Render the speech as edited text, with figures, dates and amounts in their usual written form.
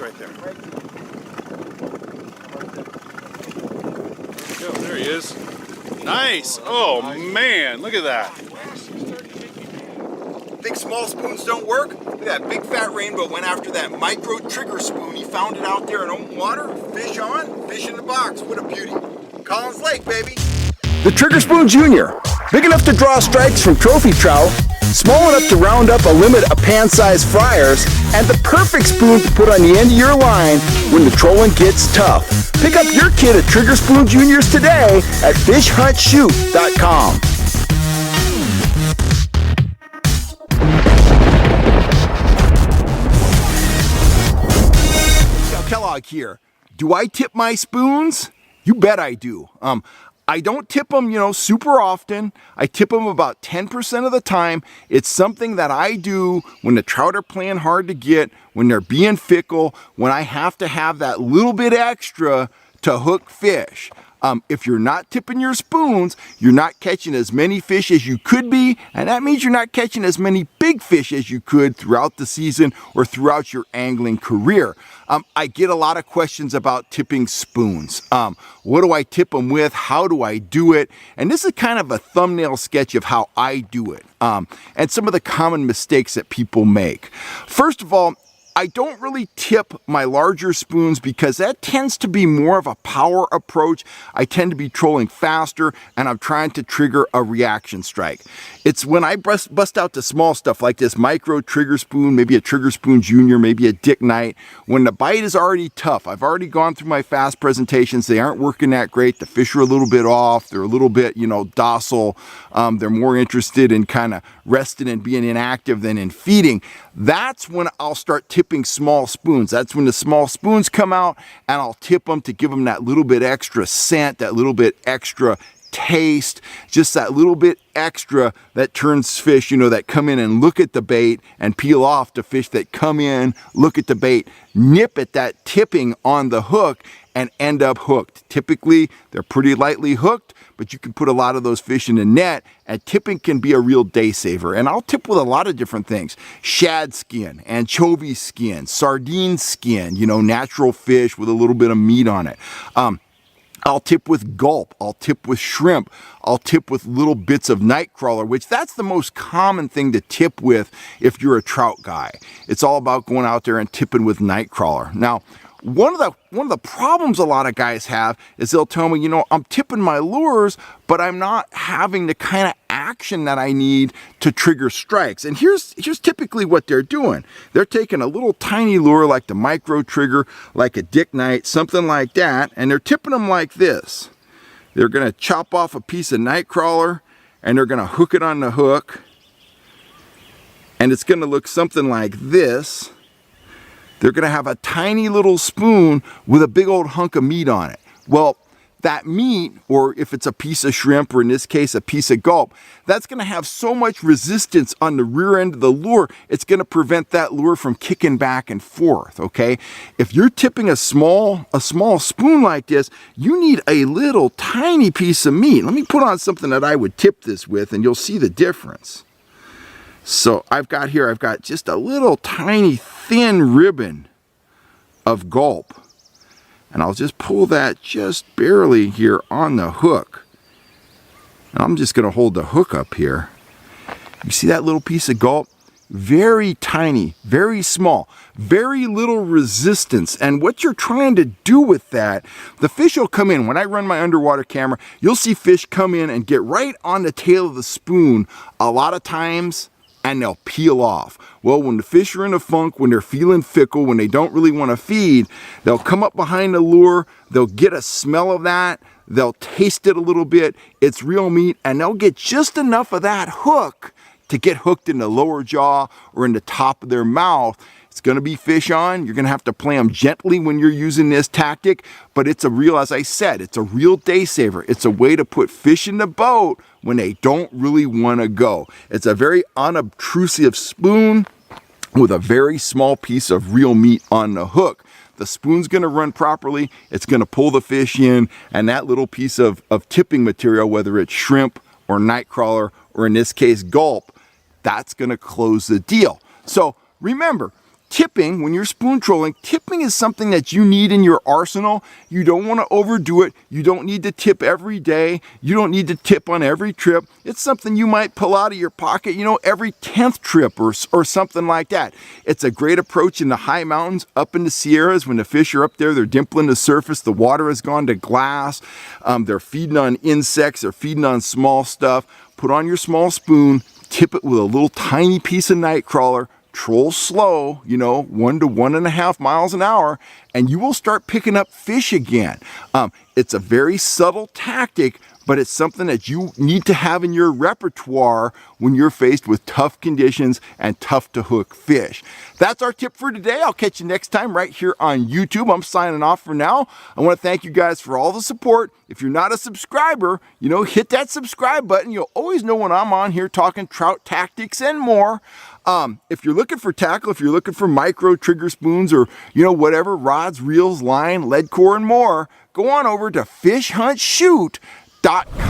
right there. There, there he is. Nice. Oh man, look at that. Think small spoons don't work? Look at that big fat rainbow went after that micro trigger spoon. He found it out there in open water. Fish on, fish in the box. What a beauty. Collins Lake, baby. The Trigger Spoon Junior. Big enough to draw strikes from trophy trout, small enough to round up a limit of pan-sized fryers, and the perfect spoon to put on the end of your line when the trolling gets tough. Pick up your kit of Trigger Spoon Juniors today at fishhuntshoot.com. Kellogg here. Do I tip my spoons? You bet I do. I don't tip them, super often. I tip them about 10% of the time. It's something that I do when the trout are playing hard to get, when they're being fickle, when I have to have that little bit extra to hook fish. If you're not tipping your spoons, you're not catching as many fish as you could be, and that means you're not catching as many big fish as you could throughout the season or throughout your angling career. I get a lot of questions about tipping spoons. What do I tip them with? How do I do it? And this is kind of a thumbnail sketch of how I do it, and some of the common mistakes that people make. First of all, I don't really tip my larger spoons because that tends to be more of a power approach. I tend to be trolling faster and I'm trying to trigger a reaction strike. It's when I bust out the small stuff like this micro trigger spoon, maybe a Trigger Spoon Junior, maybe a Dick Knight, when the bite is already tough. I've already gone through my fast presentations. They aren't working that great. The fish are a little bit off. They're a little bit, docile. They're more interested in kind of resting and being inactive than in feeding. That's when I'll start tipping small spoons. That's when the small spoons come out, and I'll tip them to give them that little bit extra scent, that little bit extra taste, just that little bit extra that turns fish, that come in and look at the bait and peel off to fish that come in, look at the bait, nip at that tipping on the hook, and end up hooked. Typically, they're pretty lightly hooked, but you can put a lot of those fish in a net, and tipping can be a real day saver. And I'll tip with a lot of different things. Shad skin, anchovy skin, sardine skin, natural fish with a little bit of meat on it. I'll tip with gulp, I'll tip with shrimp, I'll tip with little bits of nightcrawler, which that's the most common thing to tip with if you're a trout guy. It's all about going out there and tipping with nightcrawler. Now, one of the problems a lot of guys have is they'll tell me, I'm tipping my lures, but I'm not having the kind of action that I need to trigger strikes. And here's typically what they're doing. They're taking a little tiny lure like the micro trigger, like a Dick Knight, something like that, and they're tipping them like this. They're going to chop off a piece of nightcrawler and they're going to hook it on the hook, and it's going to look something like this. They're going to have a tiny little spoon with a big old hunk of meat on it. Well, that meat, or if it's a piece of shrimp, or in this case, a piece of gulp, that's going to have so much resistance on the rear end of the lure, it's going to prevent that lure from kicking back and forth, okay? If you're tipping a small spoon like this, you need a little tiny piece of meat. Let me put on something that I would tip this with, and you'll see the difference. So I've got just a little tiny thin ribbon of gulp, and I'll just pull that just barely here on the hook, and I'm just going to hold the hook up here. You see that little piece of gulp? Very tiny, very small, very little resistance. And what you're trying to do with that, the fish will come in. When I run my underwater camera, you'll see fish come in and get right on the tail of the spoon a lot of times, and they'll peel off. Well, when the fish are in a funk, when they're feeling fickle, when they don't really want to feed, they'll come up behind the lure, they'll get a smell of that, they'll taste it a little bit, it's real meat, and they'll get just enough of that hook to get hooked in the lower jaw or in the top of their mouth. It's going to be fish on. You're going to have to play them gently when you're using this tactic, but it's a real, as I said, it's a real day saver. It's a way to put fish in the boat when they don't really want to go. It's a very unobtrusive spoon with a very small piece of real meat on the hook. The spoon's going to run properly. It's going to pull the fish in, and that little piece of tipping material, whether it's shrimp or nightcrawler, or in this case, gulp, that's going to close the deal. So remember, tipping, when you're spoon trolling, tipping is something that you need in your arsenal. You don't want to overdo it. You don't need to tip every day. You don't need to tip on every trip. It's something you might pull out of your pocket, every 10th trip or something like that. It's a great approach in the high mountains, up in the Sierras, when the fish are up there, they're dimpling the surface, the water has gone to glass, they're feeding on insects, they're feeding on small stuff. Put on your small spoon, tip it with a little tiny piece of night crawler, troll slow, 1 to 1.5 miles an hour, and you will start picking up fish again. It's a very subtle tactic, but it's something that you need to have in your repertoire when you're faced with tough conditions and tough to hook fish. That's our tip for today. I'll catch you next time right here on YouTube. I'm signing off for now. I want to thank you guys for all the support. If you're not a subscriber, hit that subscribe button. You'll always know when I'm on here talking trout tactics and more. If you're looking for tackle, if you're looking for micro trigger spoons or, whatever, rods, reels, line, lead core, and more, go on over to fishhuntshoot.com.